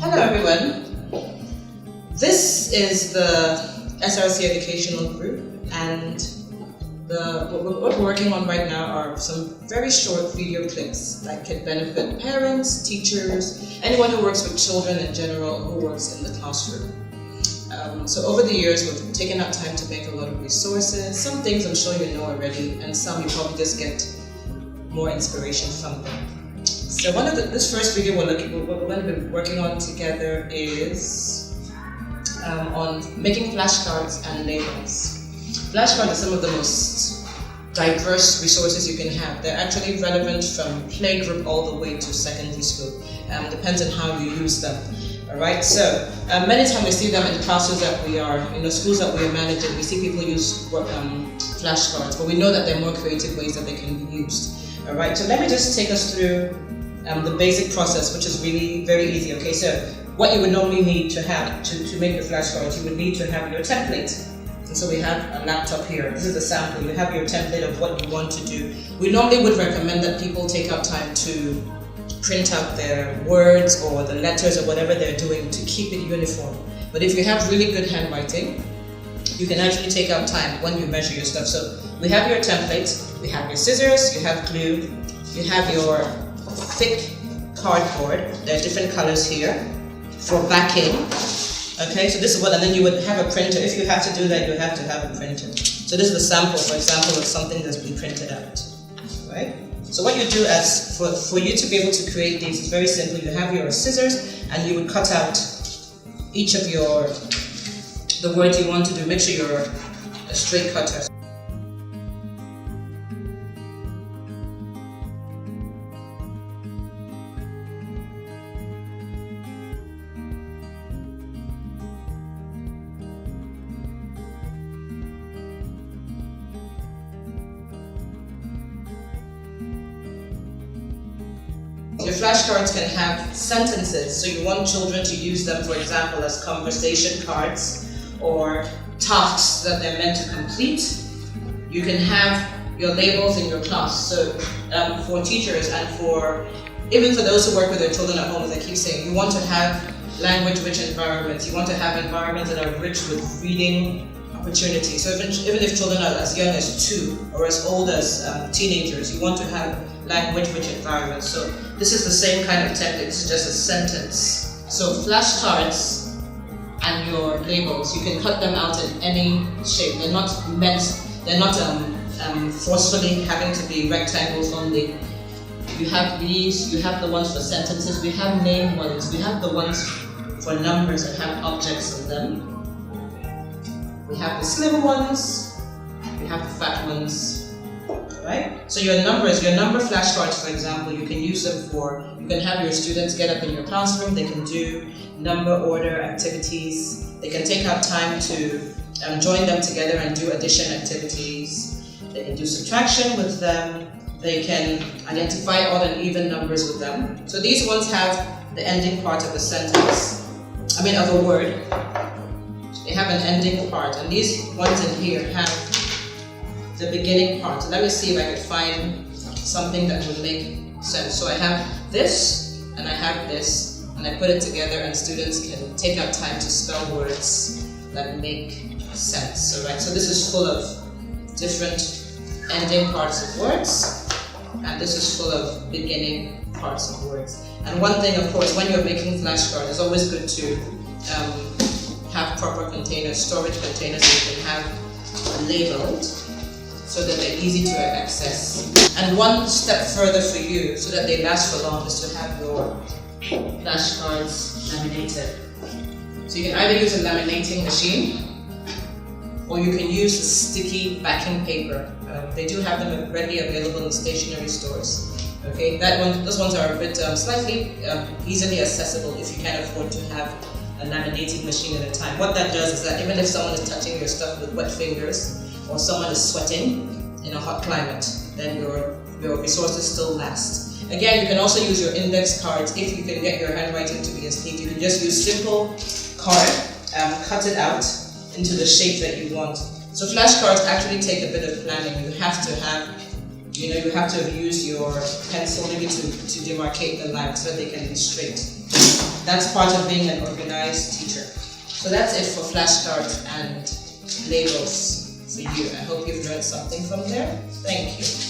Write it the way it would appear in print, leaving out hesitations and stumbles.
Hello everyone. This is the SRC Educational Group, and what we're working on right now are some very short video clips that could benefit parents, teachers, anyone who works with children in general, who works in the classroom. So over the years, we've taken out time to make a lot of resources. Some things I'm sure you know already, and some you probably just get more inspiration from them. So this first video we're going to be working on together is on making flashcards and labels. Flashcards are some of the most diverse resources you can have. They're actually relevant from playgroup all the way to secondary school. Depends on how you use them. Alright, so many times we see them in classes that we are, schools that we are managing, we see people use flashcards, but we know that there are more creative ways that they can be used. Alright, so let me just take us through the basic process, which is really very easy. Okay, so what you would normally need to have to make your flashcards, you would need to have your template. And so we have a laptop here. This is a sample. You have your template of what you want to do. We normally would recommend that people take out time to print out their words or the letters or whatever they're doing to keep it uniform. But if you have really good handwriting, you can actually take out time when you measure your stuff. So we have your template, we have your scissors, you have glue, you have your thick cardboard. There are different colors here for backing. Okay, so this is what, and then you would have a printer. If you have to do that, you have to have a printer. So this is a sample, for example, of something that's been printed out. Right? So what you do for you to be able to create these is very simple. You have your scissors and you would cut out each of the words you want to do. Make sure you're a straight cutter. Your flashcards can have sentences, so you want children to use them, for example, as conversation cards or tasks that they're meant to complete. You can have your labels in your class, so for teachers and even for those who work with their children at home, as I keep saying, you want to have language-rich environments. You want to have environments that are rich with reading opportunities. So even if children are as young as 2 or as old as teenagers, you want to have language-rich environments. So this is the same kind of template. This is just a sentence. So flashcards and your labels, you can cut them out in any shape. They're not forcefully having to be rectangles only. You have these, you have the ones for sentences, we have name ones, we have the ones for numbers that have objects in them. We have the slim ones, we have the fat ones. Right? So your number flashcards, for example, you can use them you can have your students get up in your classroom, they can do number order activities, they can take out time to join them together and do addition activities, they can do subtraction with them, they can identify odd and even numbers with them. So these ones have the ending part of a sentence, of a word. They have an ending part, and these ones in here have the beginning part. So let me see if I can find something that would make sense. So I have this and I have this, and I put it together, and students can take out time to spell words that make sense. So this is full of different ending parts of words, and this is full of beginning parts of words. And one thing, of course, when you're making flashcards, it's always good to have proper containers, storage containers that you can have labeled, so that they're easy to access. And one step further for you, so that they last for long, is to have your flashcards laminated. So you can either use a laminating machine, or you can use the sticky backing paper. They do have them readily available in stationery stores. Okay, those ones are a bit slightly easily accessible if you can afford to have a laminating machine at a time. What that does is that even if someone is touching your stuff with wet fingers, or someone is sweating in a hot climate, then your resources still last. Again, you can also use your index cards if you can get your handwriting to be as neat. You can just use simple card, cut it out into the shape that you want. So flashcards actually take a bit of planning. You have to have used your pencil maybe to demarcate the lines so they can be straight. That's part of being an organized teacher. So that's it for flashcards and labels for you. I hope you've learned something from there. Thank you.